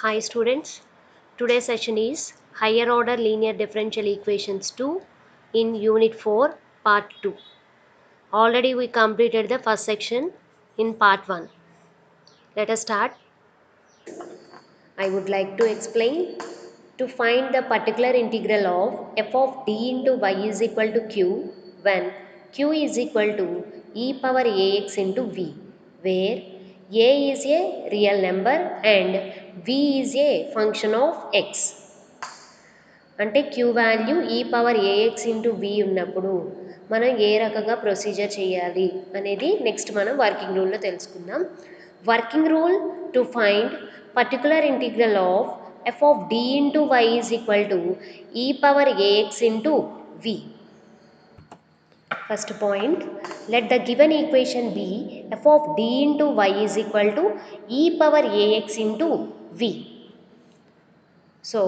Hi students, today's session is Higher Order Linear Differential Equations 2 in Unit 4 Part 2. Already we completed the first section in Part 1. Let us start. I would like to explain to find the particular integral of f of d into y is equal to q when q is equal to e power ax into v, where a is a real number and v is a function of x. అంటే queue value ఈ power AX into వి ఉన్నప్పుడు మనం ఏ రకంగా procedure చేయాలి అనేది next మనం working రూల్లో తెలుసుకుందాం. Working rule to find particular integral of f of D into why is equal to ఈ power AX into v. First point, let the given equation be f of d into y is equal to e power ax into v. So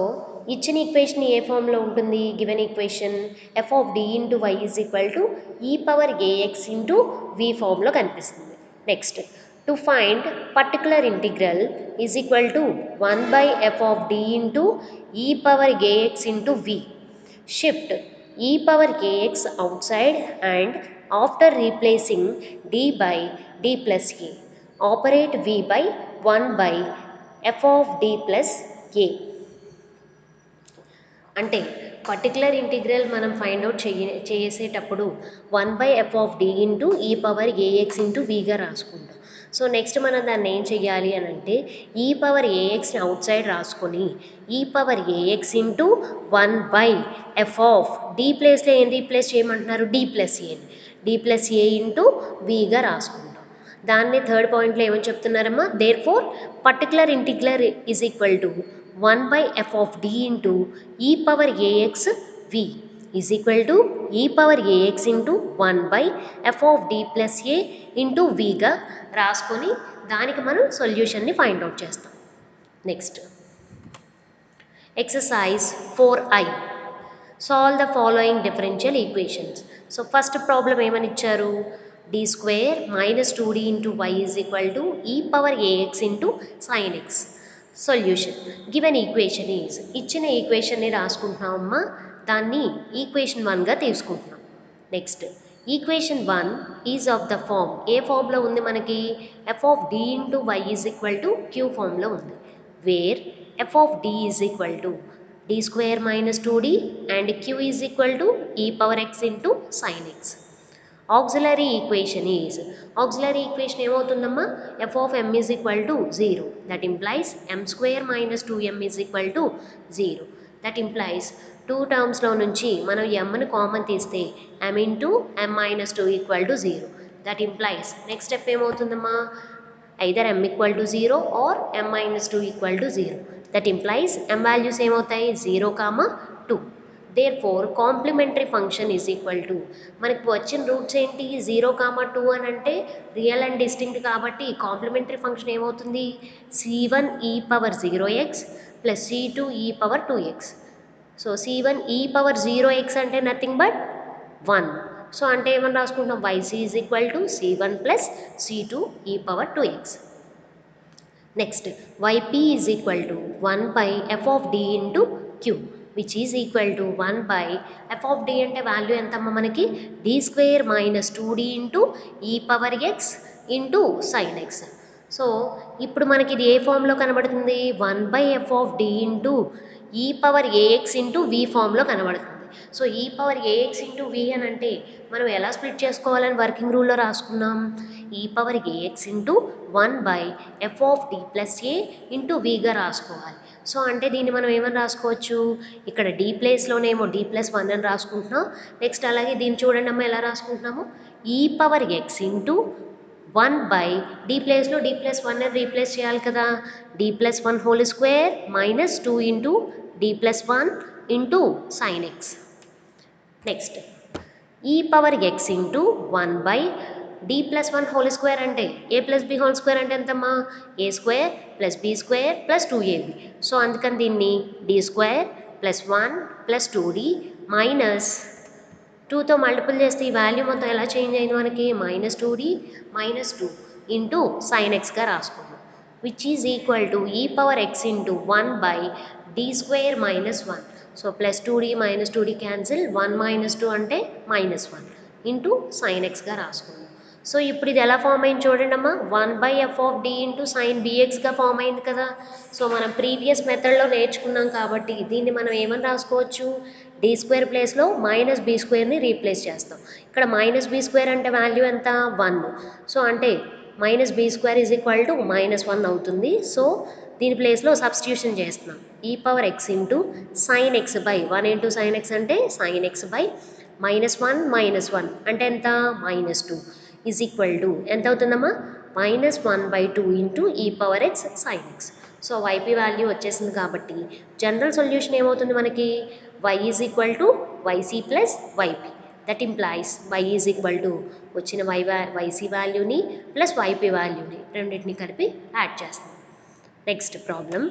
ఇచ్చిన equation ఏ ఫామ్లో ఉంటుంది? Given equation f of D into why is equal to ఈ power AX into వి ఫామ్లో కనిపిస్తుంది. Next, to find particular integral is equal to 1 by F of D into ఈ power AX into v. Shift e power a x outside and after replacing D by D plus a operate v by 1 by F of D plus a. అంటే particular integral మనం find out చేసేటప్పుడు 1 by F of D into ఈ power AX into విగా రాసుకుంటాం. So next మనం దాన్ని ఏం చేయాలి అని అంటే ఈ పవర్ ఏఎక్స్ని అవుట్ సైడ్ రాసుకొని E power AX into 1 by F of D ప్లేస్లో ఏం రీప్లేస్ చేయమంటున్నారు? D plus A, D plus A into విగా రాసుకుంటాం. దాన్ని థర్డ్ పాయింట్లో ఏమని చెప్తున్నారమ్మా? Therefore particular integral is equal to 1 by f of d into e power ax v is equal to e power ax into 1 by f of d plus a into v గా రాసుకొని దానికి మనం సొల్యూషన్ని find out చేస్తాం. Next, exercise 4i, solve the following differential equations. So first problem ఏమని ఇచ్చారు? d square minus 2d into why is equal to ఈ power AX into sine X. Solution given equation is, ఇచ్చిన ఈక్వేషన్ని రాసుకుంటున్నామమ్మా, దాన్ని equation 1గా తీసుకుంటున్నాం. Next, equation 1 is of the form, ఏ ఫామ్లో ఉంది మనకి? F of D into why is equal to Q ఫామ్లో ఉంది, where F of D is equal to D square minus 2d and Q is equal to ఈ power X into sine X. Auxiliary equation is, auxiliary equation ఏమవుతుందమ్మా? F of M is equal to 0, that implies M square minus 2m is equal to 0. That implies two టర్మ్స్లో నుంచి మనం ఎమ్ని common తీస్తే M into M minus 2 equal to 0. That implies next step ఏమవుతుందమ్మా? Either M equal to 0 or m minus 2 equal to 0. That implies M values ఏమవుతాయి? 0, 2. Therefore complementary function is equal to, మనకి వచ్చిన roots ఏంటి? 0, 2 అని అంటే real and distinct కాబట్టి complementary function ఏమవుతుంది? c1 ఈ power 0x plus c2 E power 2x. So c1 ఈ పవర్ 0x అంటే నథింగ్ బట్ 1. సో అంటే ఏమని రాసుకుంటాం? yc is equal to c1 plus c2 E power 2x. Next, yp is equal to 1 by F of D into Q which is equal to 1 by F of D అంటే value ఎంతమ్మా మనకి? D square minus 2d into ఈ power X into sine X. So ఇప్పుడు మనకి ఇది ఏ ఫామ్లో కనబడుతుంది? 1 by F of D into ఈ పవర్ ఏఎక్స్ ఇంటూ వి ఫామ్లో కనబడుతుంది. So e power AX into వి అని అంటే మనం ఎలా స్ప్లిట్ చేసుకోవాలని వర్కింగ్ రూల్లో రాసుకున్నాం? E power AX into 1 by F of D plus A into విగా రాసుకోవాలి. సో అంటే దీన్ని మనం ఏమని రాసుకోవచ్చు? ఇక్కడ డి ప్లేస్లోనేమో డి ప్లస్ 1 అని రాసుకుంటున్నాం. నెక్స్ట్ అలాగే దీన్ని చూడండి అమ్మ ఎలా రాసుకుంటున్నాము? E power X into 1 by D ప్లేస్లో డి ప్లస్ 1 అని రీప్లేస్ చేయాలి కదా, D plus 1 whole square minus 2 into D plus 1 into sine X. Next, E power X into 1 by D plus 1 whole square అంటే A plus B whole square అంటే ఎంతమ్మా? A square plus B square plus 2ab. So అందుకని దీన్ని D square plus 1 plus 2d minus 2తో multiple చేస్తే ఈ value మొత్తం ఎలా చేంజ్ అయింది మనకి? Minus 2d minus 2 into sine ఎక్స్గా రాసుకున్నాం. which is equal to e power x into 1 by d square minus 1. So plus 2d minus 2d cancel, 1 minus 2 అంటే minus 1 into sin x గా రాసుకున్నాం. సో ఇప్పుడు ఇది ఎలా ఫామ్ అయింది చూడండి అమ్మా, 1 by f of d into sin bxగా ఫామ్ అయింది కదా. సో మనం ప్రీవియస్ మెథడ్లో నేర్చుకున్నాం కాబట్టి దీన్ని మనం ఏమని రాసుకోవచ్చు, d స్క్వేర్ ప్లేస్లో మైనస్ బీ స్క్వేర్ని రీప్లేస్ చేస్తాం. ఇక్కడ మైనస్ బీ స్క్వేర్ అంటే వాల్యూ ఎంత, 1. సో అంటే minus b square is equal to -1 అవుతుంది. సో దీని ప్లేస్లో సబ్స్టిట్యూషన్ చేస్తున్నాం, e power X into sine x by 1 into sine x అంటే సైన్ ఎక్స్ బై -1 అంటే ఎంత, -2 ఈజ్ ఈక్వల్ టు ఎంత అవుతుందమ్మా, -1/2 ఇంటూ ఈ power x sine X. So YP value వచ్చేసింది కాబట్టి జనరల్ సొల్యూషన్ ఏమవుతుంది మనకి, y is equal to y c plus YP. That implies y is equal to వచ్చిన వైసీ వాల్యూని ప్లస్ వైపీ వాల్యూని రెండింటిని కలిపి యాడ్ చేస్తాం. Next problem,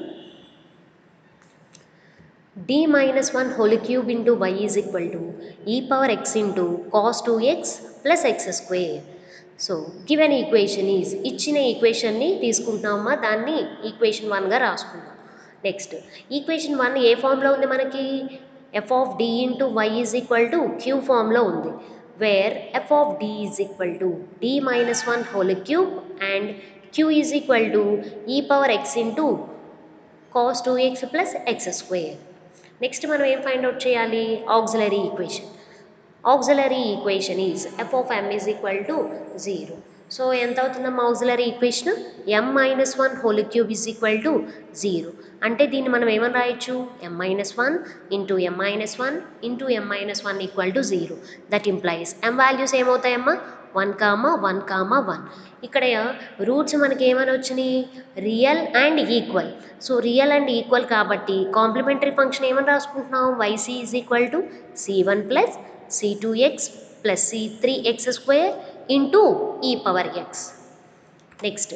d minus 1 whole cube into y is equal to e power x into cos 2x plus x square. So given equation is, ఇచ్చిన ఈక్వేషన్ని తీసుకుంటున్నామా, దాన్ని equation 1గా రాసుకుందాం. నెక్స్ట్ ఈక్వేషన్ 1 ఏ ఫామ్లో ఉంది మనకి, F of D into why is equal to Q ఫామ్లో ఉంది, where F of D is equal to D minus 1 whole cube and Q is equal to ఈ power X into cos 2x plus x square. Next మనం ఏం find out చేయాలి, auxiliary equation. Auxiliary equation is F of M is equal to 0. So ఎంత అవుతుందమ్మా auxiliary equation, M minus 1 whole cube is equal to 0. అంటే దీన్ని మనం ఏమని రాయొచ్చు, m-1 into m-1 into m-1 equal to 0. That implies M values ఏమవుతాయమ్మా, 1, 1, 1. ఇక్కడ roots మనకి ఏమని వచ్చినాయి, real and equal. So real and equal కాబట్టి కాంప్లిమెంటరీ ఫంక్షన్ ఏమని రాసుకుంటున్నాం, Y C is equal to c1 plus c2x plus c3x square into ఈ power X. Next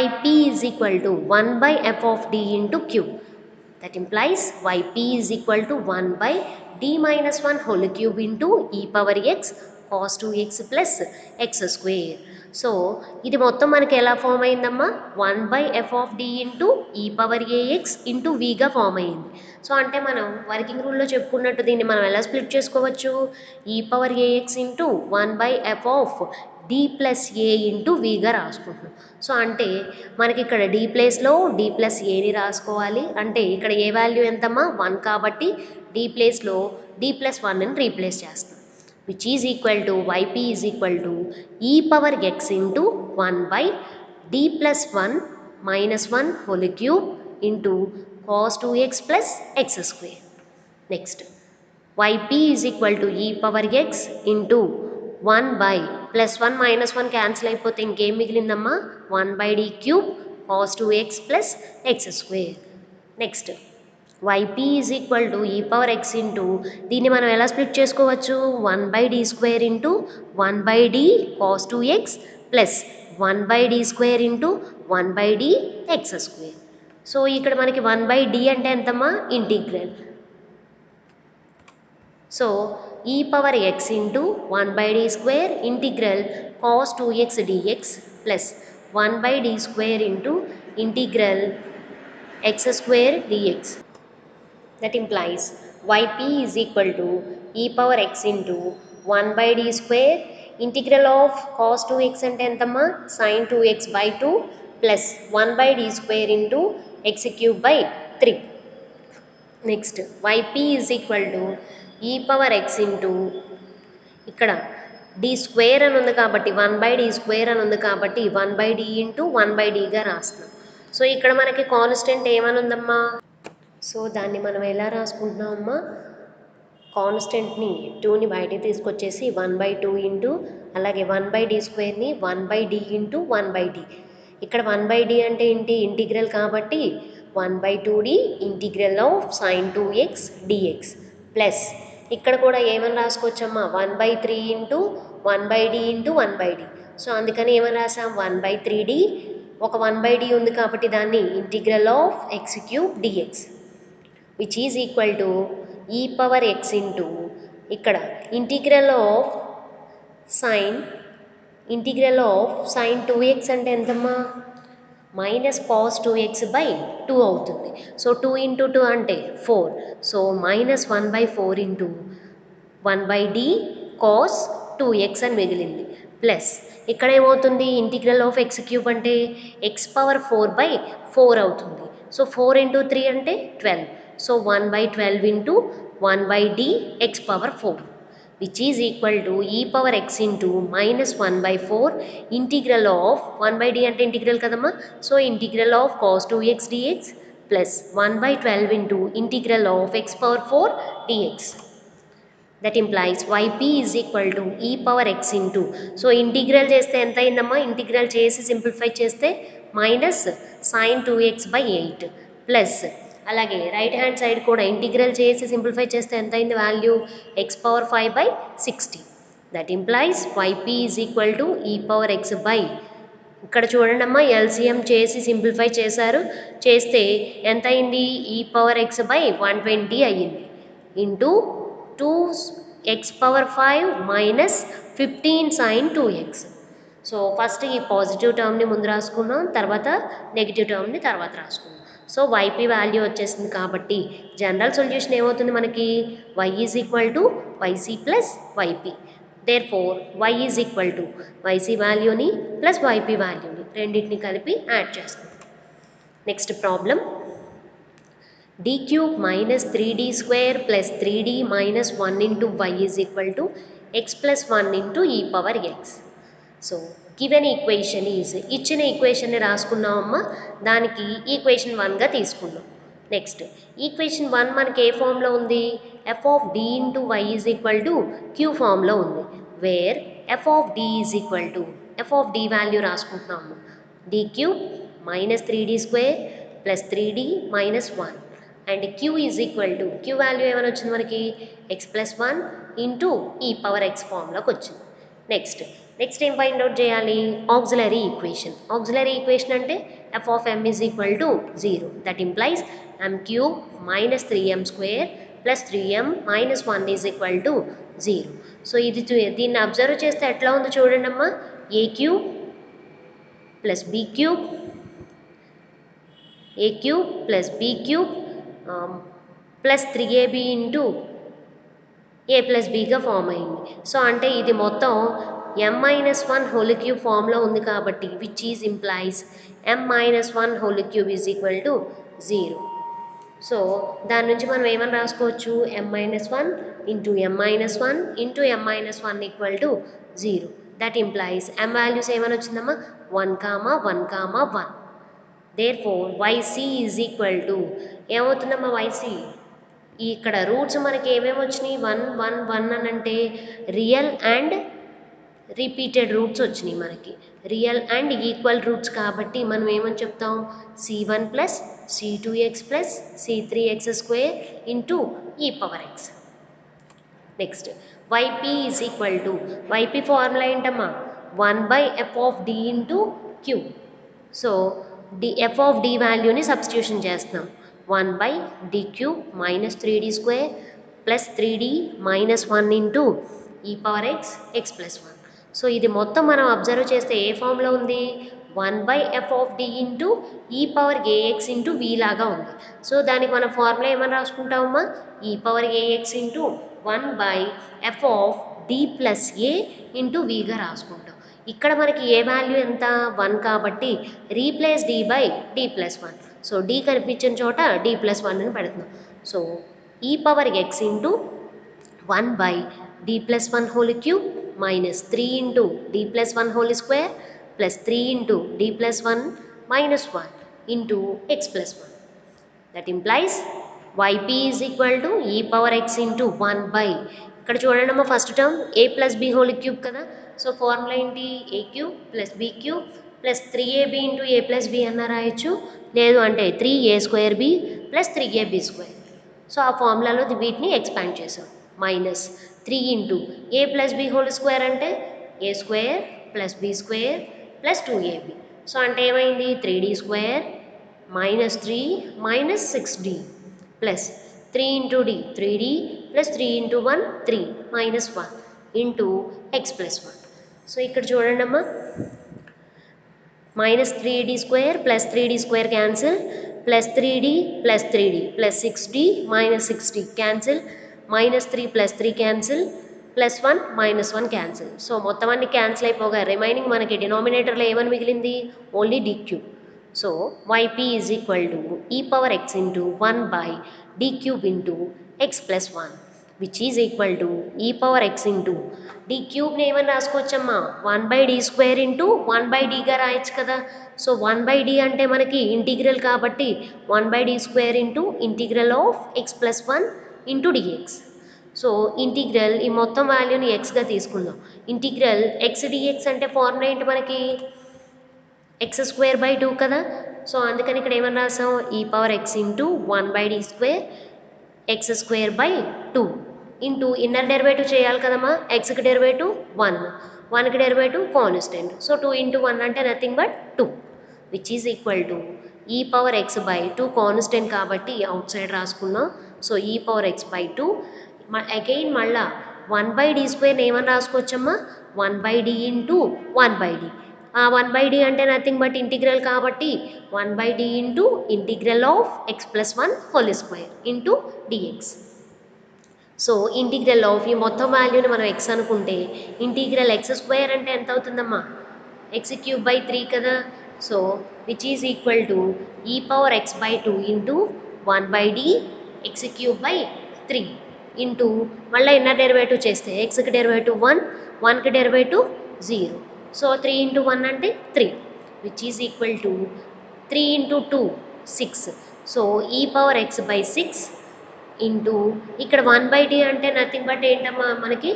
yp is equal to 1 by F of D into Q. That implies yp is equal to 1 by d minus 1 whole cube into ఈ power X cos 2x plus X square. So ఇది మొత్తం మనకి ఎలా form అయిందమ్మా, 1 by F of D into ఈ power AX into విగా form అయింది. So అంటే మనం వర్కింగ్ రూల్లో చెప్పుకున్నట్టు దీన్ని మనం ఎలా స్ప్లిట్ చేసుకోవచ్చు, ఈ power AX into 1 by F of D plus A into విగా రాసుకుంటున్నాం. సో అంటే మనకి ఇక్కడ డి ప్లేస్లో డి ప్లస్ ఏని రాసుకోవాలి, అంటే ఇక్కడ ఏ వాల్యూ ఎంతమ్మా, 1 కాబట్టి డి ప్లేస్లో డి ప్లస్ 1ని రీప్లేస్ చేస్తాం, which is equal to yp is equal to e power x into 1 by d plus 1 minus 1 whole cube into cos 2x plus x square. Next, yp is equal to e power x into 1 by plus 1 minus 1 cancel అయిపోతే ఇంకేం మిగిలిందమ్మా, 1 by d cube cos 2x plus x square. Next yp is equal to ఈ power X into, దీన్ని మనం ఎలా split చేసుకోవచ్చు, 1 by D square into 1 by D cos 2x plus 1 by D square into 1 by D x square. So ఇక్కడ మనకి 1 by D అంటే ఎంతమ్మా, integral. So e power X into 1 by D square integral cos 2x dx plus 1 by D square into integral x square dx. That implies yp is equal to e power x into 1 by d square integral of cos 2x అంటే ఎంతమ్మా, sin 2x by 2 plus 1 by d square into x cube by 3. Next yp is equal to e power x into, ఇక్కడ d square అని ఉంది కాబట్టి 1 by d square అని ఉంది కాబట్టి 1 by d into 1 by dగా రాస్తున్నాం. సో ఇక్కడ మనకి కాన్స్టెంట్ ఏమని ఉందమ్మా, సో దాన్ని మనం ఎలా రాసుకుంటున్నామమ్మా, కాన్స్టెంట్ని 2ని బయటికి తీసుకొచ్చేసి 1/2 ఇంటూ అలాగే 1/d స్క్వేర్ని 1/d ఇంటూ 1/d. ఇక్కడ 1/d అంటే ఏంటి, ఇంటిగ్రల్ కాబట్టి 1/2d integral of sin 2x dx plus ఇక్కడ కూడా ఏమని రాసుకోవచ్చమ్మా, 1/3 into 1/d into 1/d. So అందుకని ఏమని రాసాం, 1/3d, ఒక 1/d ఉంది కాబట్టి దాన్ని integral of x cube dx, which is equal to e power x into, ఇక్కడ ఇంటిగ్రల్ ఆఫ్ sin 2x అంటే ఎంతమ్మా, మైనస్ కాస్ 2x/2 అవుతుంది. సో 2 ఇంటూ 2 అంటే 4. So -1/4 into 1/d cos 2x అని మిగిలింది. ప్లస్ ఇక్కడ ఏమవుతుంది, ఇంటిగ్రల్ ఆఫ్ ఎక్స్ క్యూబ్ అంటే x⁴/4 అవుతుంది. సో 4 ఇంటూ 3 అంటే 12. So 1/12 into 1/d x⁴, which is equal to e power x into -1/4 integral of 1/d అంటే ఇంటిగ్రల్ కదమ్మా. So integral of cos 2x dx plus 1/12 into integral of x⁴ dx. That implies yp is equal to ఈ power X into, so integral చేస్తే ఎంత అయిందమ్మా, integral చేసి simplify చేస్తే minus sin 2x/8 plus అలాగే right hand side కూడా integral చేసి simplify చేస్తే ఎంత అయింది value, x⁴5/60. That implies yp is equal to ఈ పవర్ ఎక్స్ బై, ఇక్కడ చూడండి అమ్మా ఎల్సిఎం చేసి సింప్లిఫై చేశారు, చేస్తే ఎంత అయింది, e⁴x/120 అయ్యింది into 2x⁵ minus 15 sin 2x. So first ఈ పాజిటివ్ టర్మ్ని ముందు రాసుకున్నాం, తర్వాత నెగిటివ్ టర్మ్ని తర్వాత రాసుకున్నాం. సో వైపీ వాల్యూ వచ్చేసింది కాబట్టి జనరల్ సొల్యూషన్ ఏమవుతుంది మనకి, y is equal to y c plus y p. Therefore y is equal to y c వాల్యూని ప్లస్ వైపీ వాల్యూని రెండింటిని కలిపి యాడ్ చేస్తాం. Next problem, d cube minus 3d square plus 3d minus 1 into y is equal to x plus 1 into e power x. So given equation is, ఇచ్చిన ఈక్వేషన్ని రాసుకున్నామమ్మా, దానికి equation 1గా తీసుకున్నాం. నెక్స్ట్ ఈక్వేషన్ 1 మనకి ఏ ఫామ్లో ఉంది, F of D into why is equal to Q ఫామ్లో ఉంది. Where F of D is equal to, F of D value రాసుకుంటున్నాము, D cube minus 3d square plus 3d minus 1 and q is equal to, q value ఏమైనా వచ్చింది మనకి, x plus 1 into ఈ power x ఫామ్లోకి వచ్చింది. Next ఏం find out చేయాలి, auxiliary equation. Auxiliary equation అంటే F of m is equal to 0. That implies m³ minus 3m square plus 3m minus 1 is equal to 0. So దీన్ని observe చేస్తే ఎట్లా ఉంది చూడండి అమ్మా, a³ plus b³ a³ plus b³ plus 3ab into A plus బీగా form అయింది. So అంటే ఇది మొత్తం m-1 హోల్ క్యూబ్ ఫామ్లో ఉంది కాబట్టి which is implies m-1 whole cube is equal to 0. So దాని నుంచి మనం ఏమని రాసుకోవచ్చు, m-1 into m-1 into m-1 equal to 0. That implies m values ఏమని వచ్చిందమ్మా, 1,1,1. Therefore yc is equal to, ఏమవుతుందమ్మా yc, ఇక్కడ రూట్స్ మనకి ఏమేమి వచ్చినాయి, 1 1 1 అని అంటే రియల్ అండ్ రిపీటెడ్ రూట్స్ వచ్చినాయి మనకి, రియల్ అండ్ ఈక్వల్ రూట్స్ కాబట్టి మనం ఏమని చెప్తాం, c1 plus c2x plus c3x square into ఈ power x. Next yp is equal to, yp formula ఏంటమ్మా, 1/f of d into q. So f of d వాల్యూని substitution చేస్తున్నాం, 1/d³ minus 3d square plus 3d minus 1 into ఈ power x plus 1. So ఇది మొత్తం మనం observe చేస్తే ఏ ఫామ్లో ఉంది, 1/f ఆఫ్ డి ఇంటూ ఈ పవర్ ax ఇంటూ v లాగా ఉంది. సో దానికి మనం ఫార్ములా ఏమని రాసుకుంటామమ్మా, e power ax into 1/f of d plus a into vగా రాసుకుంటాం. ఇక్కడ మనకి ఏ వాల్యూ ఎంత, 1 కాబట్టి replace d by d plus 1. So d కనిపించిన చోట d ప్లస్ 1 అని పెడుతున్నాం. So e power x into 1/d plus 1 whole cube minus 3 into d plus 1 whole square plus 3 into d plus 1 minus 1 into x plus 1. That implies yp is equal to ఈ power x into 1 ఇక్కడ చూడండి అమ్మా first term a plus b whole cube కదా. So formula ఏంటి, a³ plus b³ plus 3ab into a plus b అన్న రాయొచ్చు, లేదు అంటే 3a² b plus 3ab square. So ఆ ఫార్ములాలో వీటిని ఎక్స్పాండ్ చేసాం, minus 3 into a plus b whole square అంటే a² plus b² plus 2ab. So అంటే ఏమైంది, 3d square minus 3 minus 6d plus 3 into d 3d plus 3 into 1 3 minus 1 into x plus 1. So ఇక్కడ చూడండి అమ్మా, minus 3d square plus 3d square cancel plus 3d plus 3d plus 6d minus 6d cancel minus 3 plus 3 cancel plus 1 minus 1 cancel. So మొత్తం అన్ని cancel అయిపోగా remaining మనకి డినామినేటర్లో ఏమని మిగిలింది only d cube. So yp is equal to e power x into 1 by d cube into x plus 1 which is equal to e power x into d క్యూబ్ని ఏమని రాసుకోవచ్చమ్మా 1 by D square into 1 by డీగా రాయొచ్చు కదా. So 1 by D అంటే మనకి integral కాబట్టి 1 by D square into integral of x plus 1 into d x. So integral ఈ మొత్తం వాల్యూని ఎక్స్గా తీసుకుందాం. ఇంటిగ్రల్ ఎక్స్ డిఎక్స్ అంటే ఫార్ములా ఏంటి మనకి ఎక్స్ స్క్వేర్ బై 2 కదా. సో అందుకని ఇక్కడ ఏమని రాసాం e power X into 1 by D square x square by 2 into inner derivative చేయాలి కదమ్మా. ఎక్స్కి డెరివేటివ్ 1, 1కి డెరివేటివ్ కాన్స్టెంట్. సో 2 ఇంటూ 1 అంటే nothing but 2 which is equal to ఈ పవర్ ఎక్స్ బై 2 కాన్స్టెంట్ కాబట్టి అవుట్ సైడ్ రాసుకున్నాం. So e power X by 2 again మళ్ళా 1 by D స్క్వేర్ని ఏమని రాసుకోవచ్చమ్మా 1 by D into 1 by D. ఆ 1 బై డి అంటే నథింగ్ బట్ ఇంటిగ్రల్ కాబట్టి 1 by D into integral of x plus 1 whole square into d x. So integral of ఈ మొత్తం వాల్యూని మనం ఎక్స్ అనుకుంటే ఇంటిగ్రల్ ఎక్స్ స్క్వేర్ అంటే ఎంత అవుతుందమ్మా ఎక్స్ క్యూబ్ బై 3 కదా. So which is equal to ఈ power X by 2 into 1 by D x cube by 3 into మళ్ళీ ఇన్నర్ డెరివేటివ్ చేస్తే ఎక్స్కి డెరివేటివ్ 1, 1కి డెరివేటివ్ 0. సో 3 ఇంటూ 1 అంటే 3 which is equal to 3 into 2 6. So e power X by 6 into ఇక్కడ 1 by D అంటే nothing but ఏంటమ్మా మనకి.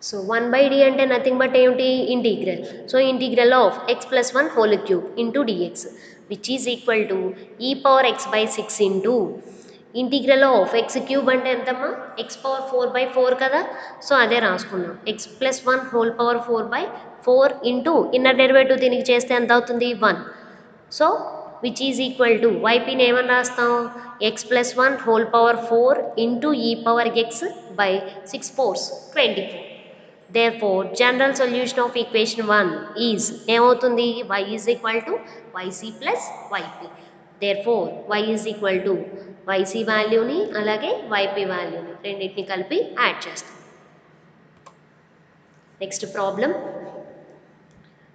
So 1 by D అంటే నథింగ్ బట్ ఏమిటి integral. So integral of x plus 1 whole cube into dx which is equal to ఈ power X by 6 into integral of x cube అంటే ఎంతమ్మా X power 4 by 4 కదా. So అదే రాసుకున్నాం x plus 1 whole power 4 by 4 into inner derivative దీనికి చేస్తే ఎంత అవుతుంది 1. So which is equal to వైపీని ఏమని రాస్తాం x plus 1 whole power 4 into ఈ power X by 6 4s 24. therefore general solution of equation 1 is ఏమవుతుంది y is equal to yc plus yp. therefore y is equal to yc వాల్యూని అలాగే yp వాల్యూని రెండింటిని కలిపి యాడ్ చేస్తాం. Next problem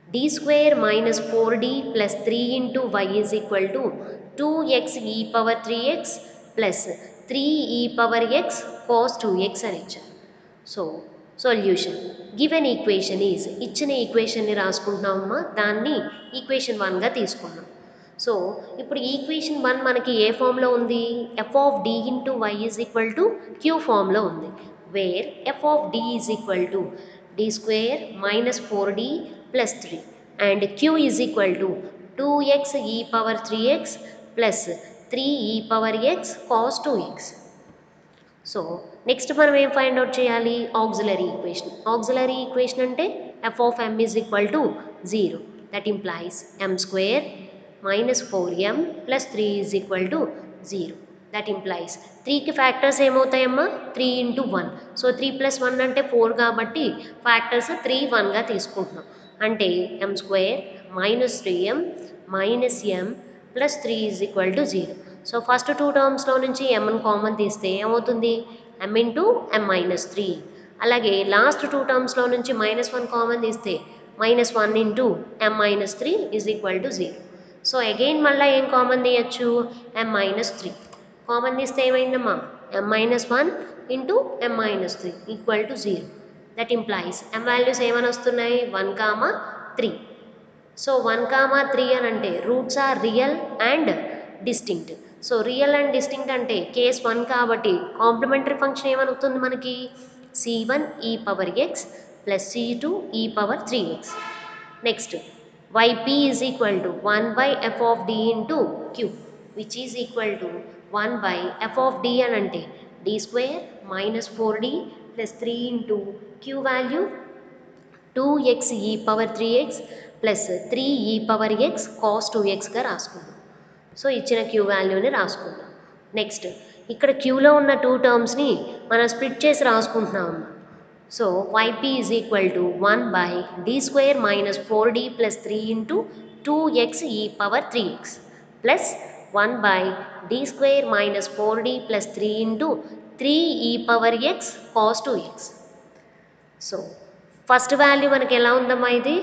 d square minus 4d plus 3 into y is equal to 2x e power 3x plus 3 e power x cos 2x అని ఇచ్చారు. So solution given equation is ఇచ్చిన ఈక్వేషన్ని రాసుకుంటున్నామమ్మా దాన్ని ఈక్వేషన్ 1గా తీసుకున్నాం. సో ఇప్పుడు ఈక్వేషన్ 1 మనకి ఏ ఫామ్లో ఉంది F of D into why is equal to Q ఫామ్లో ఉంది. Where F of D is equal to D square minus 4d plus 3 and Q is equal to 2x e power 3x plus 3 e power x cos 2x. So next మనం ఏం find out చేయాలి auxiliary equation. Auxiliary equation అంటే F of M is equal to 0 that implies M square minus 4m plus 3 is equal to 0. That implies 3కి factors ఏమవుతాయమ్మా 3 into 1. So 3 plus 1 అంటే 4 కాబట్టి factors 3 1గా తీసుకుంటున్నాం. అంటే m square minus 3m minus m plus 3 is equal to 0. So first 2 టర్మ్స్లో నుంచి mని కామన్ తీస్తే ఏమవుతుంది m ఇంటూ m మైనస్ 3. అలాగే లాస్ట్ 2 టర్మ్స్లో నుంచి -1 కామన్ తీస్తే -1 into m minus 3 is equal to 0. So again మళ్ళీ ఏం కామన్ తీయచ్చు m మైనస్ 3 కామన్ తీస్తే ఏమైందమ్మా m minus 1 into m minus 3 equal to 0. That implies m values ఏమని వస్తున్నాయి 1, 3. సో 1, 3 అని అంటే roots are real and distinct. So real and distinct అంటే కేస్ 1 కాబట్టి కాంప్లిమెంటరీ ఫంక్షన్ ఏమవుతుంది మనకి c1 e power x plus c2 e power 3x. Next yp is equal to 1 by F of D into Q which is equal to 1 by F of d అని అంటే d square minus 4d plus 3 into queue value 2x e power 3x plus 3 e power x cos 2xగా రాసుకుందాం. So ఇచ్చిన q వాల్యూని రాసుకుందాం. Next ఇక్కడ క్యూలో ఉన్న 2 టర్మ్స్ని మనం స్ప్లిట్ చేసి రాసుకుంటున్నాం. So yp is equal to 1 by D square minus 4d plus 3 into 2x e power 3x plus 1 by d square minus 4d plus 3 into 3 e power x cos 2x. So first value మనకి ఎలా ఉందమ్మా ఇది?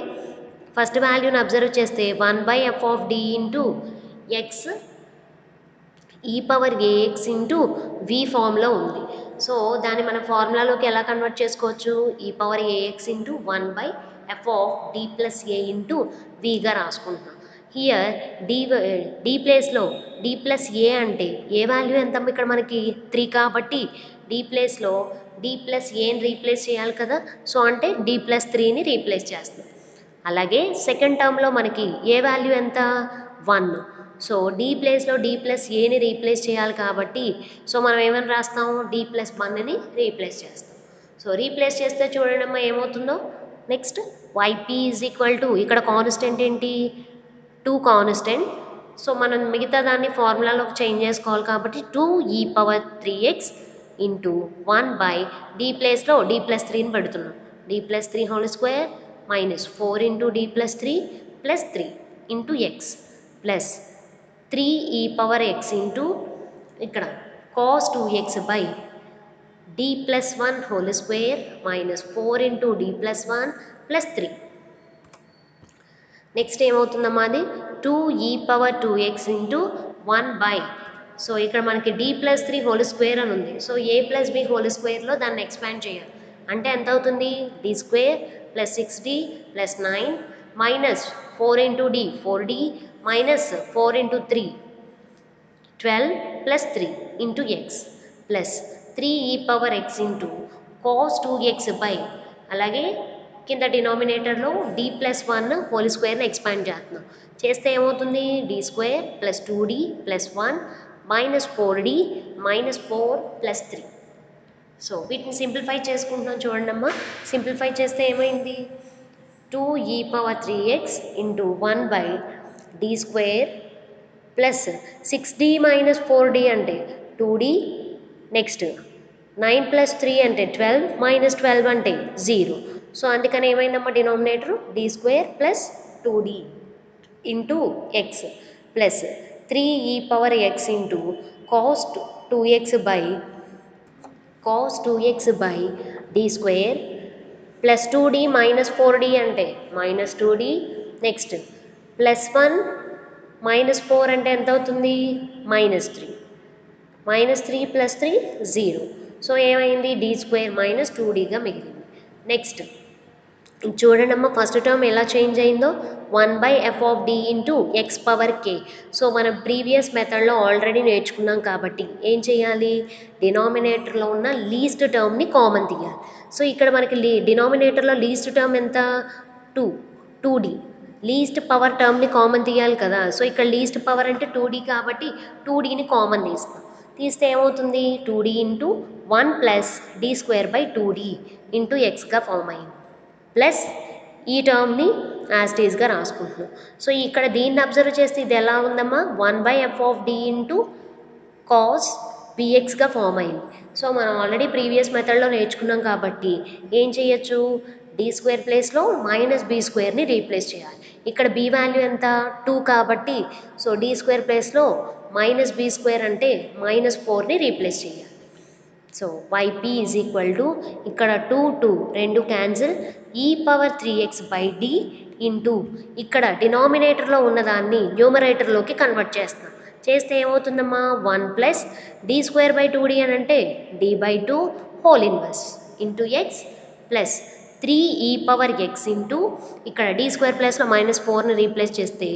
First వాల్యూని observe చేస్తే 1 by F of D into x e power AX into వి ఫామ్లో ఉంది. So దాన్ని మనం ఫార్ములాలోకి ఎలా కన్వర్ట్ చేసుకోవచ్చు? ఈ power AX into 1 by F of D plus A into విగా రాసుకుంటున్నాం. హియర్ డి ప్లేస్లో డి ప్లస్ ఏ అంటే ఏ వాల్యూ ఎంతమ్మ ఇక్కడ మనకి 3 కాబట్టి డి ప్లేస్లో డి ప్లస్ ఏని రీప్లేస్ చేయాలి కదా. సో అంటే డి ప్లస్ 3ని రీప్లేస్ చేస్తాం. అలాగే సెకండ్ టర్మ్లో మనకి ఏ వాల్యూ ఎంత? 1. సో డి ప్లేస్లో డి ప్లస్ ఏని రీప్లేస్ చేయాలి కాబట్టి సో మనం ఏమని రాస్తాం? డి ప్లస్ 1ని రీప్లేస్ చేస్తాం. సో రీప్లేస్ చేస్తే చూడండి అమ్మా ఏమవుతుందో. Next YP is equal to ఇక్కడ కాన్స్టెంట్ ఏంటి? 2 కాన్స్టెంట్. సో మనం మిగతా దాన్ని ఫార్ములాలోకి చేంజ్ చేసుకోవాలి కాబట్టి 2 e power 3x into 1 by D ప్లేస్లో డి ప్లస్ 3ని పెడుతున్నాం. D plus 3 whole square minus 4 into D plus 3 plus 3 into x plus 3 e power X into ఇక్కడ cos 2x by D plus 1 whole square minus 4 into D plus 1 plus 3. Next ఏమవుతుందమ్మా అది? 2 e power 2x into 1 by so ఇక్కడ మనకి D plus 3 whole square అని ఉంది. So a plus B whole స్క్వేర్లో దాన్ని expand చేయాలి. అంటే ఎంత అవుతుంది? D square plus 6d plus 9 minus 4 into D 4d minus 4 into 3 12 plus 3 into x plus 3 e power X into cos 2x by అలాగే కింద డినామినేటర్లో డి ప్లస్ 1 హోల్ స్క్వేర్ని ఎక్స్పాండ్ చేస్తున్నాం. చేస్తే ఏమవుతుంది? D square plus 2d plus 1 minus 4d minus 4 plus 3. So వీటిని simplify చేసుకుంటున్నాం చూడండి అమ్మా. సింప్లిఫై చేస్తే ఏమైంది? 2 e power 3x into 1 by D square plus 6d minus 4d అంటే 2d నెక్స్ట్ 9 ప్లస్ 3 అంటే 12 మైనస్ 12 అంటే 0. సో అందుకని ఏమైందమ్మా denominator D square plus 2d into x plus 3 e power X into cos 2x by D square plus 2d minus 4d అంటే minus 2d next plus 1 minus 4 అంటే ఎంత అవుతుంది? Minus 3 minus 3 plus 3 0. So ఏమైంది? D square minus 2dగా మిగిలింది. Next చూడండి అమ్మ first term ఎలా change అయిందో. 1 by F of D into x power k. So మనం ప్రీవియస్ మెథడ్లో ఆల్రెడీ నేర్చుకున్నాం కాబట్టి ఏం చేయాలి? డినామినేటర్లో ఉన్న లీస్ట్ టర్మ్ని కామన్ తీయాలి. సో ఇక్కడ మనకి డినామినేటర్లో లీస్ట్ టర్మ్ ఎంత? 2d లీస్ట్ పవర్ టర్మ్ని కామన్ తీయాలి కదా. సో ఇక్కడ లీస్ట్ పవర్ అంటే 2d కాబట్టి 2dని కామన్ తీస్తాం. తీస్తే ఏమవుతుంది? 2d into 1 plus D square by 2d into ఎక్స్గా ఫామ్ అయింది ప్లస్ ఈ టర్మ్ని యాస్టీస్గా రాసుకుంటున్నాం. సో ఇక్కడ దీన్ని అబ్జర్వ్ చేస్తే ఇది ఎలా ఉందమ్మా? 1 by F of D into cos బిఎక్స్గా ఫామ్ అయింది. సో మనం ఆల్రెడీ ప్రీవియస్ మెథడ్లో నేర్చుకున్నాం కాబట్టి ఏం చేయొచ్చు? డి స్క్వేర్ ప్లేస్లో మైనస్ బీ స్క్వేర్ని రీప్లేస్ చేయాలి. ఇక్కడ బీ వాల్యూ ఎంత? 2 కాబట్టి సో డి స్క్వేర్ ప్లేస్లో మైనస్ బీ స్క్వేర్ అంటే మైనస్ 4ని రీప్లేస్ చేయాలి. So yp is equal to ఇక్కడ 2 రెండు క్యాన్సిల్ ఈ power 3x by D into ఇక్కడ డినామినేటర్లో ఉన్నదాన్ని న్యూమరేటర్లోకి కన్వర్ట్ చేస్తాం. చేస్తే ఏమవుతుందమ్మా? 1 plus D square by 2d అని అంటే D by 2 whole inverse into x plus 3 e power X into ఇక్కడ డి స్క్వేర్ ప్లస్లో మైనస్ 4ని రీప్లేస్ చేస్తే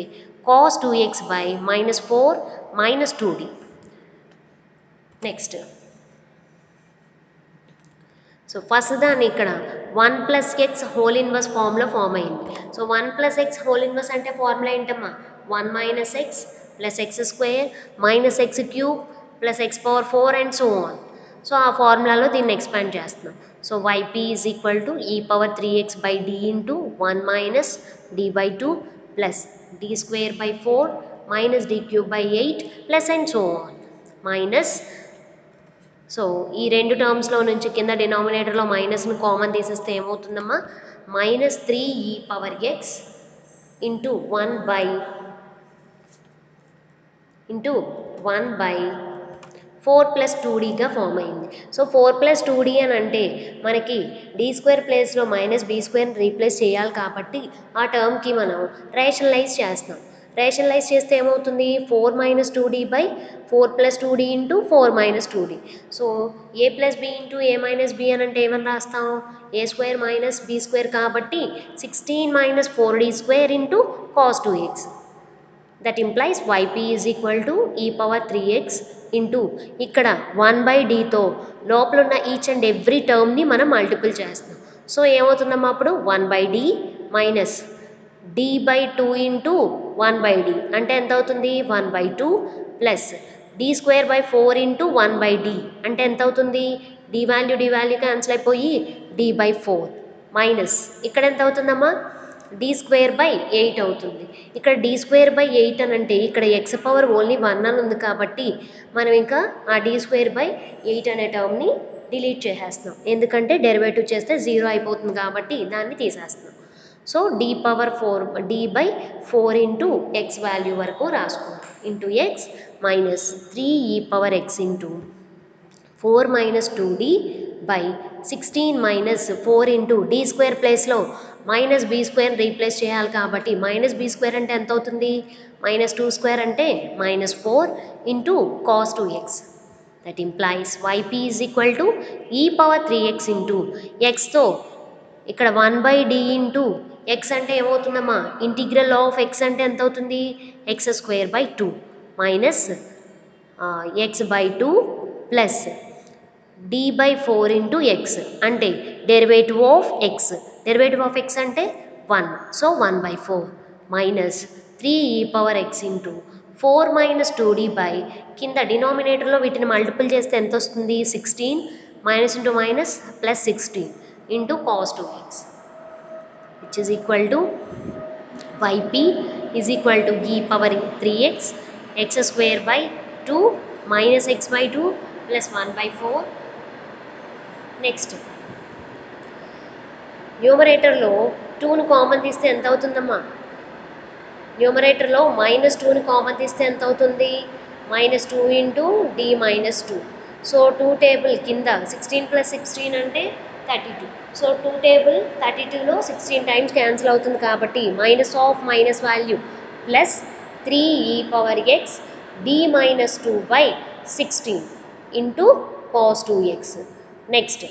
cos 2x by minus 4 minus 2d. Next so first దాన్ని ఇక్కడ 1 ప్లస్ ఎక్స్ హోల్ ఇన్వర్స్ ఫామ్లో form అయింది. So 1 plus x whole inverse అంటే formula ఏంటమ్మా? 1 minus x plus X square minus x cube plus x power 4 and so on. So ఆ ఫార్ములాలో దీన్ని expand చేస్తున్నాం. So yp is equal to ఈ power 3x by D into 1 minus d by 2 plus D square by 4 minus d cube by 8 plus and so on minus. So ఈ రెండు టర్మ్స్లో నుంచి కింద డినామినేటర్లో మైనస్ను common తీసేస్తే ఏమవుతుందమ్మా? Minus 3 e power X into 1 by 4 plus 2dగా form అయింది. So 4 plus 2d అని అంటే మనకి d స్క్వేర్ ప్లేస్లో మైనస్ బీ స్క్వేర్ని రీప్లేస్ చేయాలి కాబట్టి ఆ టర్మ్కి మనం రేషనలైజ్ చేస్తాం. రేషనలైజ్ చేస్తే ఏమవుతుంది 4 minus 2d by 4 plus 2d into 4 minus 2d. So a plus b into a minus b అని అంటే ఏమని రాస్తాం a square minus b square కాబట్టి 16 minus 4d square into cos 2x. That implies yp is equal to ఈ power 3x into ఇక్కడ 1/dతో లోపల ఉన్న ఈచ్ అండ్ ఎవ్రీ టర్మ్ని మనం మల్టిపుల్ చేస్తాం. సో ఏమవుతుందమ్మా అప్పుడు 1/d minus d/2 into 1/d అంటే ఎంత అవుతుంది 1/2 ప్లస్ d²/4 ఇంటూ 1/d అంటే ఎంత అవుతుంది d వాల్యూ క్యాన్సిల్ అయిపోయి d/4 మైనస్ ఇక్కడ ఎంత అవుతుందమ్మా d²/8 అవుతుంది. ఇక్కడ d²/8 అని అంటే ఇక్కడ x పవర్ ఓన్లీ 1 అని ఉంది కాబట్టి మనం ఇంకా ఆ d²/8 అనే టర్మ్ని డిలీట్ చేసేస్తున్నాం. ఎందుకంటే డెరివేటివ్ చేస్తే 0 అయిపోతుంది కాబట్టి దాన్ని తీసేస్తున్నాం. So d/4 into x value వరకు రాసుకుంటాం into x minus 3e⁻x into 4 minus 2d by 16 minus 4 into d square ప్లేస్లో మైనస్ బీ స్క్వేర్ రీప్లేస్ చేయాలి కాబట్టి మైనస్ బీ స్క్వేర్ అంటే ఎంత అవుతుంది మైనస్ 2 స్క్వేర్ అంటే minus 4 into cos 2x. That implies yp is equal to e⁻3x into ఎక్స్తో ఇక్కడ 1/d into x అంటే ఏమవుతుందమ్మా ఇంటిగ్రల్ ఆఫ్ ఎక్స్ అంటే ఎంత అవుతుంది x²/2 minus x/2 plus d/4 into x అంటే డెరివేటివ్ ఆఫ్ ఎక్స్ అంటే 1 so 1/4 minus 3e⁻x into 4 minus 2d by కింద డినామినేటర్లో వీటిని మల్టిపుల్ చేస్తే ఎంత వస్తుంది 16 minus into minus plus 16 into cos 2x which is equal to yp is equal to e⁻3x x²/2 minus x/2 plus 1/4. Next న్యూమరేటర్లో 2ను common తీస్తే ఎంత అవుతుందమ్మా న్యూమరేటర్లో మైనస్ 2ని కామన్ తీస్తే ఎంత అవుతుంది minus 2 into d-2. So 2 table కింద 16 ప్లస్ 16 అంటే 32. సో 2 టేబుల్ 32లో 16 టైమ్స్ క్యాన్సిల్ అవుతుంది కాబట్టి minus of minus value plus 3e⁻x d-2 by 16 into cos 2x. Next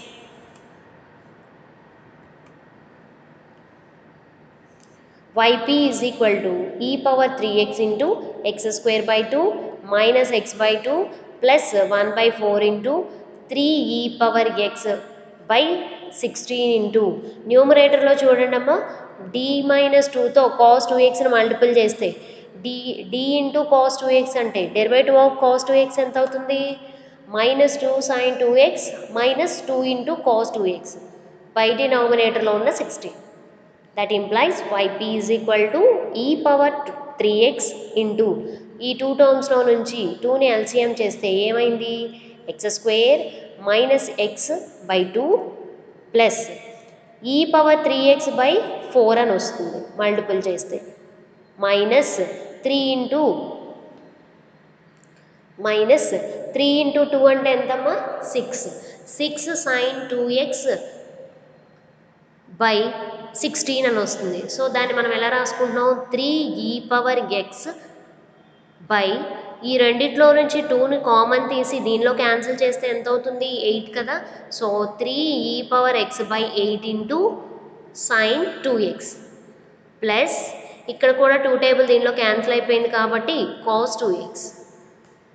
yp is equal to e⁻3x into x²/2 minus x/2 plus 1/4 into 3e⁻x by 16 into న్యూమరేటర్లో చూడండి అమ్మా d-2తో cos 2xని multiple చేస్తే d into cos 2x అంటే derivative of cos 2x ఎంత అవుతుంది minus 2 sin 2x minus 2 into cos 2x by డినామినేటర్లో ఉన్న 16. That implies yp is equal to e⁻3x into ఈ 2 టర్మ్స్లో నుంచి 2ని ఎల్సిఎం చేస్తే ఏమైంది x² minus x/2 plus e⁻3x/4 అని వస్తుంది మల్టిపుల్ చేస్తే మైనస్ 3 ఇంటూ 2 అంటే ఎంతమ్మా 6 sin 2x బై 16 అని వస్తుంది. సో దాన్ని మనం ఎలా రాసుకుంటున్నాం 3e⁻x బై ఈ రెండిట్లో నుంచి 2ని కామన్ తీసి దీనిలో క్యాన్సిల్ చేస్తే ఎంత అవుతుంది 8 కదా. So 3e⁻x/8 into sine 2x plus ఇక్కడ కూడా 2 టేబుల్ దీనిలో క్యాన్సిల్ అయిపోయింది కాబట్టి cos 2x.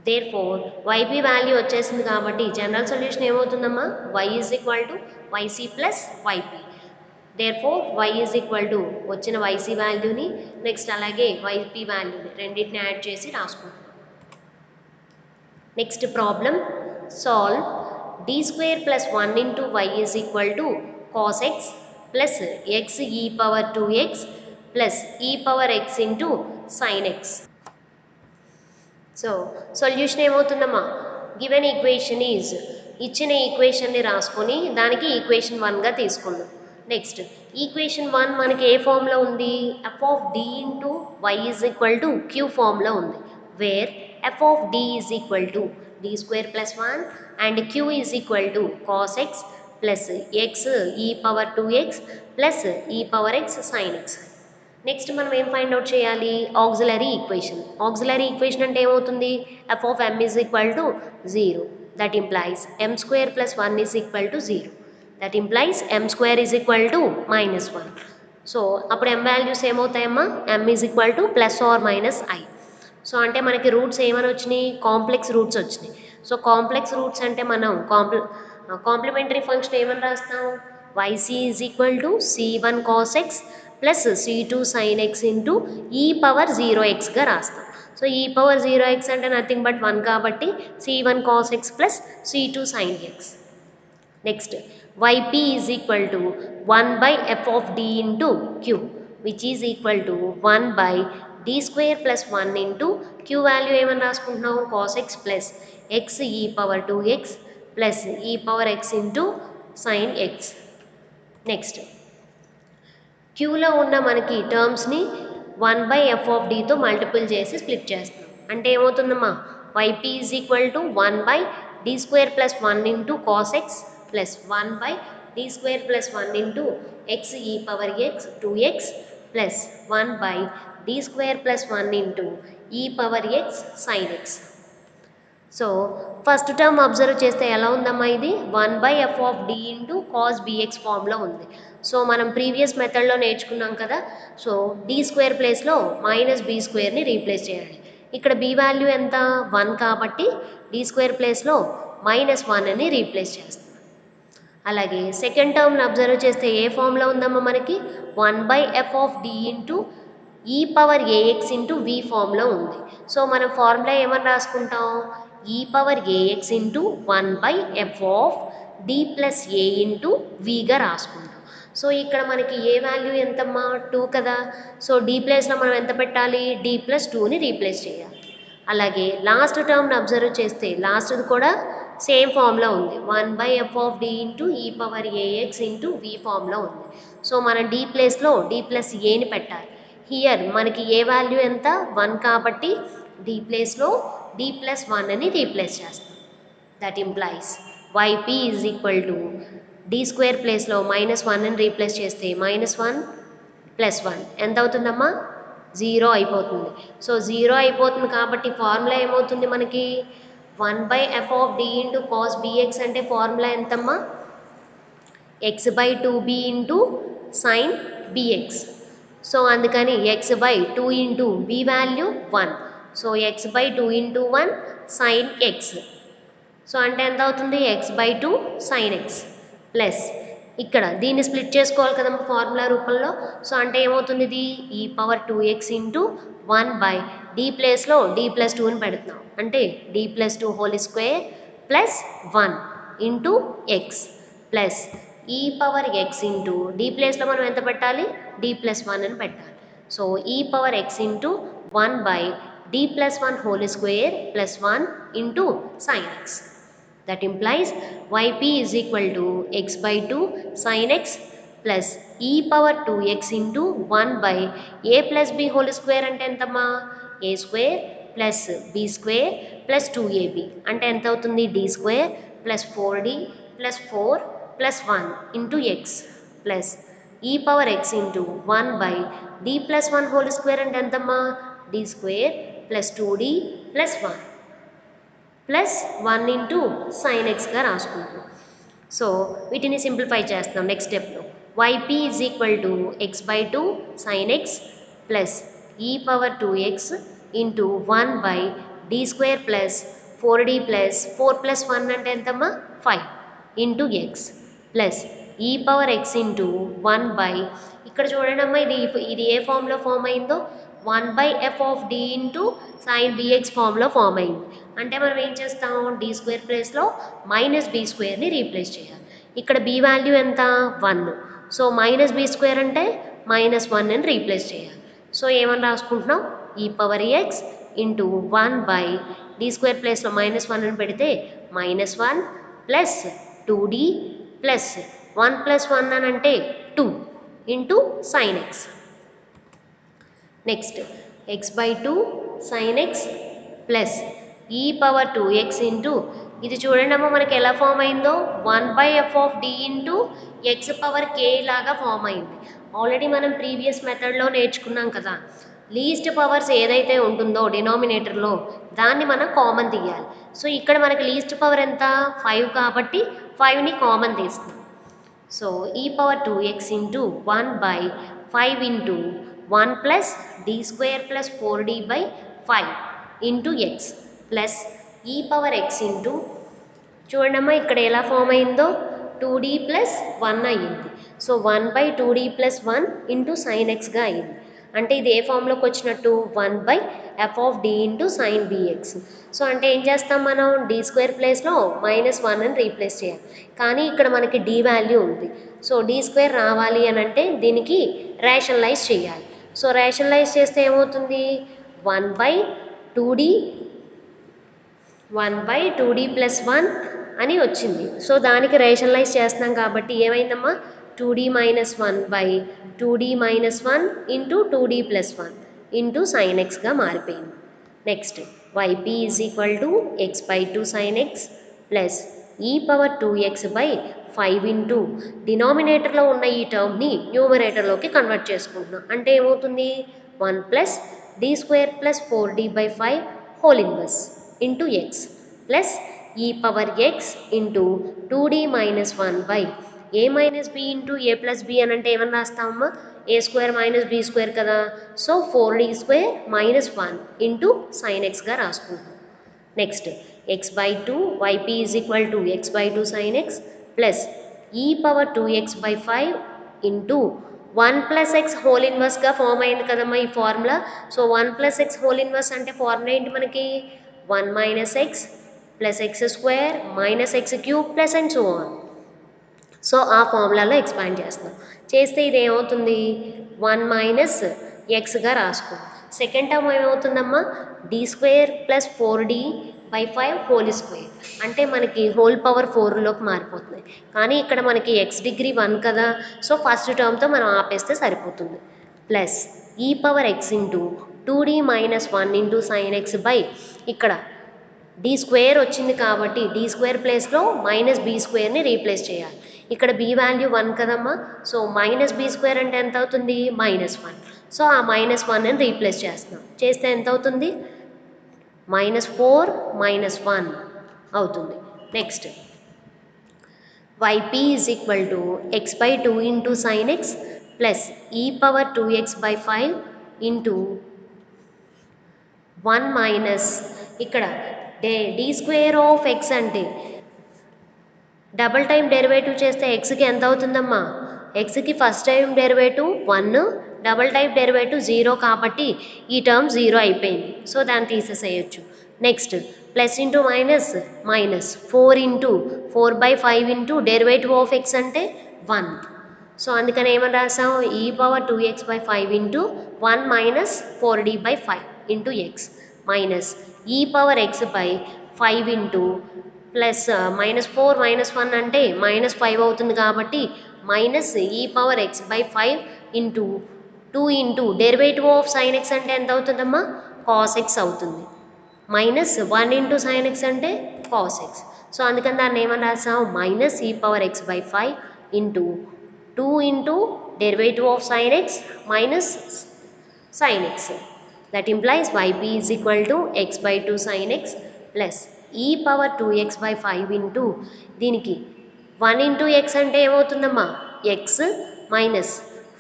Therefore yp value వచ్చేసింది కాబట్టి జనరల్ సొల్యూషన్ ఏమవుతుందమ్మా y is equal to yc plus yp. Therefore y is equal to వచ్చిన yc వాల్యూని నెక్స్ట్ అలాగే yp వాల్యూని రెండింటిని యాడ్ చేసి రాసుకుంటాం. Next problem solve d² plus 1 into y is equal to cos x plus x e⁻2x plus e⁻x into sine x. So solution ఏమవుతుందమ్మా given equation is ఇచ్చిన ఈక్వేషన్ని రాసుకొని దానికి ఈక్వేషన్ 1గా తీసుకున్నాం. నెక్స్ట్ ఈక్వేషన్ 1 మనకి ఏ ఫామ్లో ఉంది, F of D into why is equal to Q ఫామ్లో ఉంది, where F of D is equal to D square plus 1 and Q is equal to cos x plus x e power 2x plus e power x sine X. Next మనం ఏం find out చేయాలి, auxiliary equation. Auxiliary equation అంటే ఏమవుతుంది, f of M is equal to 0, that implies M square plus 1 is equal to 0, that implies M square is equal to -1. So అప్పుడు m values ఏమవుతాయమ్మా, m is equal to plus or minus i. So అంటే మనకి roots ఏమని వచ్చినాయి, complex roots వచ్చినాయి. So complex roots అంటే మనం complementary function ఏమని రాస్తాం, yc is equal to c1 cos x plus c2 sin x into ఈ పవర్ 0xగా రాస్తాం. సో ఈ పవర్ 0x అంటే నథింగ్ బట్ 1 కాబట్టి c1 cos x plus c2 sin x. Next yp is equal to 1 by F of D into Q which is equal to 1 by D square plus 1 into queue value ఏమని రాసుకుంటున్నాం, cos x plus x e power 2x plus e power X into sine X. Next క్యూలో ఉన్న మనకి టర్మ్స్ని 1 by F of డితో multiple చేసి split చేస్తాం. అంటే ఏమవుతుందమ్మా, y p is equal to 1 by D square plus 1 into cos x plus 1 by D square plus 1 into x e power x 2x plus 1 by D square plus 1 into ఈ power x sine X. So first term observe చేస్తే ఎలా ఉందమ్మా, ఇది 1 by F of D into cos bx ఫామ్లో ఉంది. So మనం previous మెథడ్లో నేర్చుకున్నాం కదా, సో డి స్క్వేర్ ప్లేస్లో మైనస్ బీ స్క్వేర్ని రీప్లేస్ చేయాలి. ఇక్కడ బీ వాల్యూ ఎంత 1 కాబట్టి డి స్క్వేర్ ప్లేస్లో -1 అని రీప్లేస్ చేస్తాం. అలాగే సెకండ్ టర్మ్ని అబ్జర్వ్ చేస్తే ఏ ఫామ్లో ఉందమ్మా మనకి, 1 by F of D into ఈ పవర్ ఏఎక్స్ ఇంటూ వి ఫామ్లో ఉంది. సో మనం ఫార్ములా ఏమని రాసుకుంటాం, e power AX into 1 by F of D plus A into విగా రాసుకుంటాం. సో ఇక్కడ మనకి ఏ వాల్యూ ఎంతమ్మా 2 కదా, సో డి ప్లేస్లో మనం ఎంత పెట్టాలి, డి ప్లస్ 2ని రీప్లేస్ చేయాలి. అలాగే లాస్ట్ టర్మ్ని అబ్జర్వ్ చేస్తే లాస్ట్ది కూడా సేమ్ ఫామ్లో ఉంది, 1 by F of D into ఈ పవర్ ఏఎక్స్ ఇంటూ వి ఫామ్లో ఉంది. సో మనం డి ప్లేస్లో డి ప్లస్ ఏని పెట్టాలి. హియర్ మనకి ఏ వాల్యూ ఎంత 1 కాబట్టి డి ప్లేస్లో డి ప్లస్ 1 అని రీప్లేస్ చేస్తాం. That implies yp is equal to D square ప్లేస్లో -1 అని రీప్లేస్ చేస్తే -1 ప్లస్ 1 ఎంత అవుతుందమ్మా, 0 అయిపోతుంది. సో 0 అయిపోతుంది కాబట్టి ఫార్ములా ఏమవుతుంది మనకి, 1 by F of D into cos bx అంటే ఫార్ములా ఎంతమ్మా, x by 2b into sine bx. So అందుకని x by 2 into b value 1, so x by 2 into 1 sine X. So అంటే ఎంత అవుతుంది, x by 2 sine x plus ఇక్కడ దీన్ని split చేసుకోవాలి కదమ్మా ఫార్ములా రూపంలో. సో అంటే ఏమవుతుంది, ఇది e power 2x into 1 by D ప్లేస్లో డి ప్లస్ 2ని పెడుతున్నాం, అంటే D plus 2 whole square plus 1 into x plus e power X into D ప్లేస్లో మనం ఎంత పెట్టాలి, డి ప్లస్ 1 అని పెట్టాలి. So e power X into 1 by D plus 1 whole square plus 1 into sine x. That implies yp is equal to x by 2 sin x plus e power 2x into 1 by a plus b whole square అంటే ఎంతమ్మా, a square plus b square plus 2ab అంటే ఎంత అవుతుంది, d square plus 4d plus 4 plus 1 into x plus e power x into 1 by d plus 1 whole square అంటే ఎంతమ్మా, d square plus 2d plus 1 plus 1 into sine ఎక్స్గా రాసుకుంటాం. So వీటిని simplify చేస్తాం next స్టెప్లో. Yp is equal to x by 2 sine x plus e power 2x into 1 by D square plus 4d plus 4 plus 1 అంటే ఎంతమ్మా 5 into x plus e power X into 1 by ఇక్కడ చూడండి అమ్మా, ఇది ఏ ఫామ్లో ఫామ్ అయిందో, 1 by F of D into sine bx ఫామ్లో ఫామ్ అయింది. అంటే మనం ఏం చేస్తాం, డి స్క్వేర్ ప్లేస్లో మైనస్ బీ స్క్వేర్ని రీప్లేస్ చేయాలి. ఇక్కడ బీ వాల్యూ ఎంత 1, సో మైనస్ బీ స్క్వేర్ అంటే -1 అని రీప్లేస్ చేయాలి. సో ఏమని రాసుకుంటున్నాం, e power X into 1 by D square ప్లేస్లో -1 అని పెడితే -1 ప్లస్ 2d ప్లస్ 1 ప్లస్ 1 అని అంటే 2 into sin x. Next, x by 2 sin x plus e power 2x into ఇది చూడండి అమ్మ మనకి ఎలా ఫామ్ అయిందో 1 by f of d into x power k లాగా ఫామ్ అయింది. ఆల్రెడీ మనం ప్రీవియస్ మెథడ్లో నేర్చుకున్నాం కదా, లీస్ట్ పవర్స్ ఏదైతే ఉంటుందో డినామినేటర్లో దాన్ని మనం కామన్ తీయాలి. సో ఇక్కడ మనకి లీస్ట్ పవర్ ఎంత 5 కాబట్టి 5ని కామన్ తీస్తాం. So e power 2x into 1 by 5 into 1 plus d square plus 4d by 5 into x plus e power x into చూడండమ్మా ఇక్కడ ఎలా ఫామ్ అయిందో 2d ప్లస్ 1 అయ్యింది. So 1 by 2d plus 1 into sine ఎక్స్గా అయింది. అంటే ఇది ఏ ఫామ్లోకి వచ్చినట్టు 1 by F of D into sine bx. So అంటే ఏం చేస్తాం మనం డి స్క్వేర్ ప్లేస్లో -1 అని రీప్లేస్ చేయాలి. కానీ ఇక్కడ మనకి డి వాల్యూ ఉంది. సో డి స్క్వేర్ రావాలి అని అంటే దీనికి రేషనలైజ్ చేయాలి. సో రేషనలైజ్ చేస్తే ఏమవుతుంది 1 by 2d 1 by 2d plus 1 అని వచ్చింది. సో దానికి రేషనలైజ్ చేస్తున్నాం కాబట్టి ఏమైందమ్మా 2d minus 1 by 2d minus 1 into 2d plus 1 into sine ఎక్స్గా మారిపోయింది. Next yp is equal to x by 2 sine x plus e power 2x by 5 into డినామినేటర్లో ఉన్న ఈ టర్మ్ని న్యూమరేటర్లోకి కన్వర్ట్ చేసుకుంటున్నాం. అంటే ఏమవుతుంది 1 plus d square plus 4d by 5 whole inverse into x plus e power X into 2d minus 1 by a minus b into A plus B అని అంటే ఏమని రాస్తామమ్మా A square minus B square కదా. So 4d square minus 1 into sine ఎక్స్గా రాసుకుంటాం. Next x by 2 y p is equal to x by 2 sine x plus e power 2x by 5 into 1 plus x whole ఇన్వర్స్గా form అయింది కదమ్మా ఈ formula. So 1 plus x whole inverse అంటే formula ఏంటి మనకి 1 minus x plus X square minus x cube plus and so on. So ఆ ఫార్ములాలో expand చేస్తాం. చేస్తే ఇది ఏమవుతుంది 1 మైనస్ ఎక్స్గా రాసుకో. సెకండ్ టర్మ్ ఏమవుతుందమ్మా D square plus 4d by 5 whole square అంటే మనకి హోల్ పవర్ 4లోకి మారిపోతుంది. కానీ ఇక్కడ మనకి ఎక్స్ డిగ్రీ 1 కదా. సో ఫస్ట్ టర్మ్తో మనం ఆపేస్తే సరిపోతుంది. Plus e power X into 2d minus 1 into sine x by ఇక్కడ డి స్క్వేర్ వచ్చింది కాబట్టి డి స్క్వేర్ ప్లేస్లో మైనస్ బీ స్క్వేర్ని రీప్లేస్ చేయాలి. ఇక్కడ బీ వాల్యూ 1 కదమ్మా. సో మైనస్ బీ స్క్వేర్ అంటే ఎంత అవుతుంది -1. సో ఆ -1ని రీప్లేస్ చేస్తున్నాం. చేస్తే ఎంత అవుతుంది -4 -1 అవుతుంది. Next yp is equal to x by 2 into sine x plus e power 2x by 5 into 1 minus ఇక్కడ డి స్క్వేర్ ఆఫ్ ఎక్స్ అంటే డబల్ టైం డెరివేటివ్ చేస్తే ఎక్స్కి ఎంత అవుతుందమ్మా ఎక్స్కి first time derivative 1 double time derivative 0 కాబట్టి ఈ టర్మ్ 0 అయిపోయింది. సో దాన్ని తీసేసేయచ్చు. Next plus into minus minus 4 into 4 by 5 into derivative of x అంటే 1. సో అందుకని ఏమని రాసాం e power 2x by 5 into 1 minus 4d by 5 into x minus e power X by 5 into plus -4 -1 అంటే -5 అవుతుంది కాబట్టి minus e power X by 5 into 2 into derivative of sine x అంటే ఎంత అవుతుందమ్మా కాస్ ఎక్స్ అవుతుంది. -1 ఇంటూ సైన్ ఎక్స్ అంటే cos x. So అందుకని దాన్ని ఏమని రాసాం minus e power X by 5 into 2 into derivative of sine X minus sin x. That implies yp is equal to x by 2 sin x plus e power 2x by 5 into దీనికి 1 into x అంటే ఏమవుతుందమ్మా x minus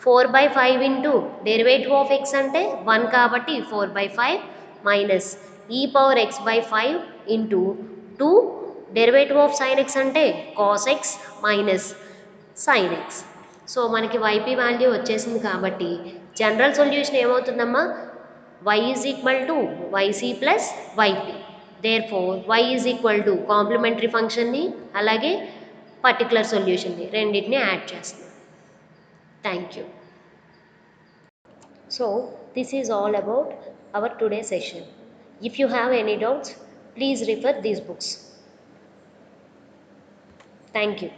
4 by 5 into derivative of x అంటే 1 కాబట్టి 4 by 5 minus e power X by 5 into 2 derivative of sine x అంటే cos x minus sine X. So మనకి y p value వచ్చేసింది కాబట్టి general solution ఏమవుతుందమ్మా y is equal to yc plus yp. Therefore y is equal to complementary ఫంక్షన్ని అలాగే particular సొల్యూషన్ని రెండింటిని add చేస్తాం. Thank you. So this is all about our today session. If you have any doubts please refer these books. Thank you.